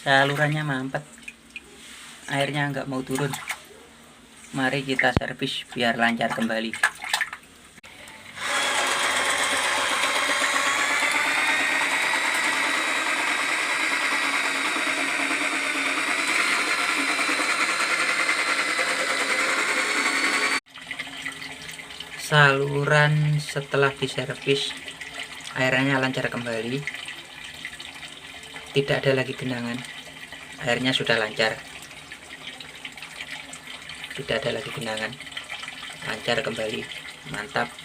salurannya mampet, airnya nggak mau turun. Mari kita servis biar lancar kembali. Saluran setelah diservis airnya lancar kembali, tidak ada lagi genangan, airnya sudah lancar, tidak ada lagi genangan, lancar kembali, mantap.